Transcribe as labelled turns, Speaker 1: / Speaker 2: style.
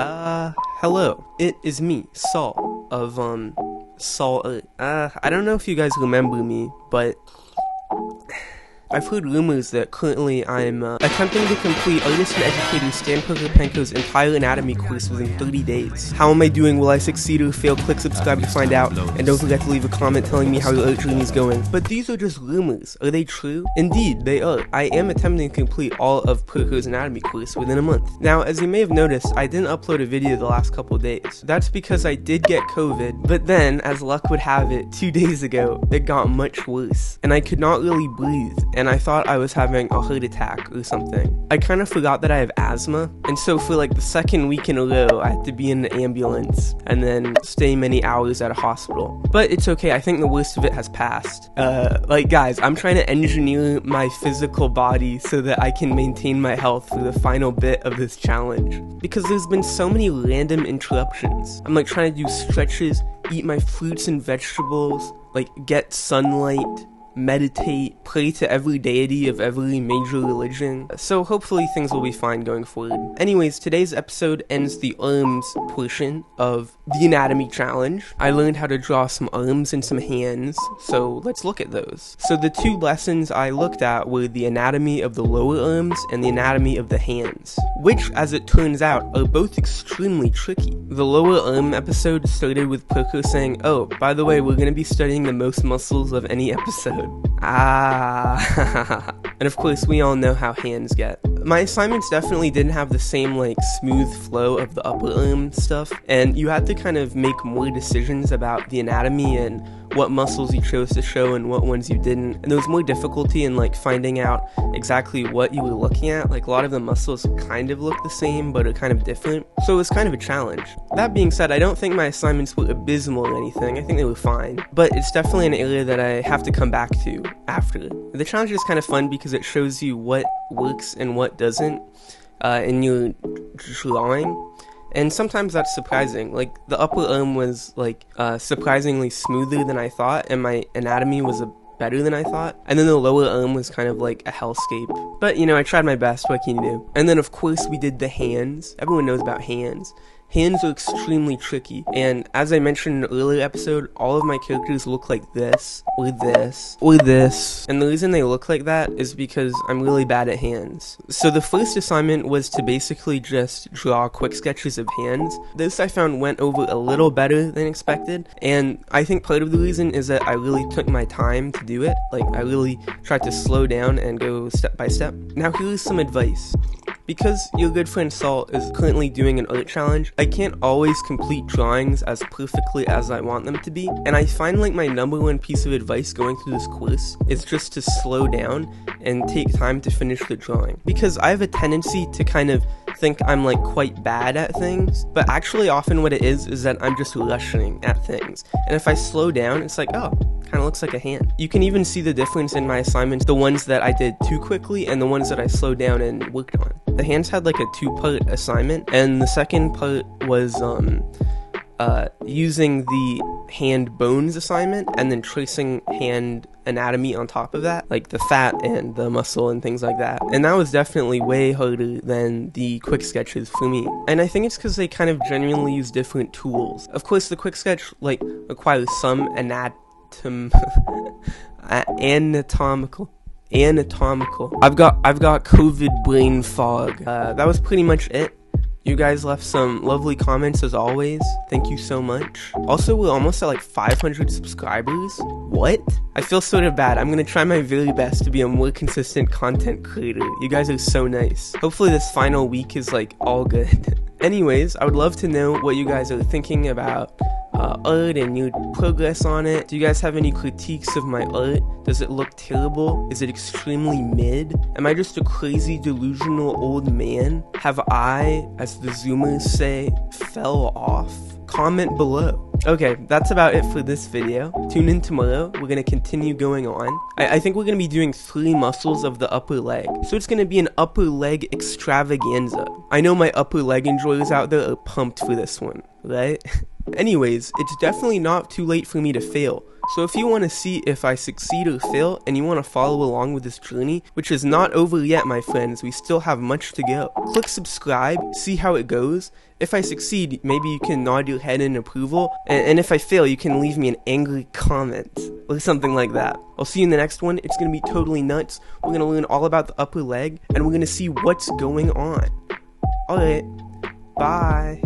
Speaker 1: Hello. It is me, Saul, of, Saul, I don't know if you guys remember me, but I've heard rumors that currently I'm attempting to complete artist and educator Stan Prokopenko's entire anatomy course within 30 days. How am I doing? Will I succeed or fail? Click subscribe to find out, and don't forget to leave a comment telling me how your art journey is going. But these are just rumors. Are they true? Indeed, they are. I am attempting to complete all of Proko's anatomy course within a month. Now, as you may have noticed, I didn't upload a video the last couple days. That's because I did get COVID, but then, as luck would have it, 2 days ago, it got much worse, and I could not really breathe, and I thought I was having a heart attack or something. I kind of forgot that I have asthma, and so for like the second week in a row, I had to be in an ambulance and then stay many hours at a hospital. But it's okay, I think the worst of it has passed. Like guys, I'm trying to engineer my physical body so that I can maintain my health for the final bit of this challenge. Because there's been so many random interruptions. I'm like trying to do stretches, eat my fruits and vegetables, like get sunlight, meditate, pray to every deity of every major religion. So hopefully things will be fine going forward. Anyways, today's episode ends the arms portion of the anatomy challenge. I learned how to draw some arms and some hands, so let's look at those. So the two lessons I looked at were the anatomy of the lower arms and the anatomy of the hands, which, as it turns out, are both extremely tricky. The lower arm episode started with Proko saying, "Oh, by the way, we're going to be studying the most muscles of any episode." And of course we all know how hands get. My assignments definitely didn't have the same like smooth flow of the upper arm stuff, and you had to kind of make more decisions about the anatomy and what muscles you chose to show and what ones you didn't, and there was more difficulty in like finding out exactly what you were looking at. Like a lot of the muscles kind of look the same but are kind of different, so it was kind of a challenge. That being said, I don't think my assignments were abysmal or anything. I think they were fine, but it's definitely an area that I have to come back to after. The challenge is kind of fun because it shows you what works and what doesn't in your drawing. And sometimes that's surprising. Like, the upper arm was, like, surprisingly smoother than I thought, and my anatomy was better than I thought. And then the lower arm was kind of like a hellscape. But, you know, I tried my best, what can you do? And then, of course, we did the hands. Everyone knows about hands. Hands are extremely tricky, and as I mentioned in an earlier episode, all of my characters look like this, or this, or this, and the reason they look like that is because I'm really bad at hands. So the first assignment was to basically just draw quick sketches of hands. This I found went over a little better than expected, and I think part of the reason is that I really took my time to do it. Like, I really tried to slow down and go step by step. Now here's some advice. Because your good friend Saul is currently doing an art challenge, I can't always complete drawings as perfectly as I want them to be, and I find like my number one piece of advice going through this course is just to slow down and take time to finish the drawing. Because I have a tendency to kind of think I'm like quite bad at things, but actually often what it is that I'm just rushing at things. And if I slow down, it's like, oh, kind of looks like a hand. You can even see the difference in my assignments, the ones that I did too quickly and the ones that I slowed down and worked on. The hands had like a 2-part assignment, and the second part was using the hand bones assignment and then tracing hand anatomy on top of that, like the fat and the muscle and things like that. And that was definitely way harder than the quick sketches for me. And I think it's because they kind of genuinely use different tools. Of course, the quick sketch like requires some anatomical. I've got COVID brain fog. That was pretty much it. You guys left some lovely comments as always. Thank you so much. Also, we're almost at like 500 subscribers. What? I feel sort of bad. I'm gonna try my very best to be a more consistent content creator. You guys are so nice. Hopefully this final week is like all good. Anyways, I would love to know what you guys are thinking about art and your progress on it. Do you guys have any critiques of my art? Does it look terrible? Is it extremely mid? Am I just a crazy delusional old man? Have I, as the Zoomers say, fell off? Comment below. Okay, that's about it for this video. Tune in tomorrow, we're gonna continue going on. I think we're gonna be doing 3 muscles of the upper leg. So it's gonna be an upper leg extravaganza. I know my upper leg enjoyers out there are pumped for this one, right? Anyways, it's definitely not too late for me to fail. So if you want to see if I succeed or fail, and you want to follow along with this journey, which is not over yet, my friends, we still have much to go. Click subscribe, see how it goes. If I succeed, maybe you can nod your head in approval, and if I fail, you can leave me an angry comment, or something like that. I'll see you in the next one. It's going to be totally nuts. We're going to learn all about the upper leg, and we're going to see what's going on. Alright, bye.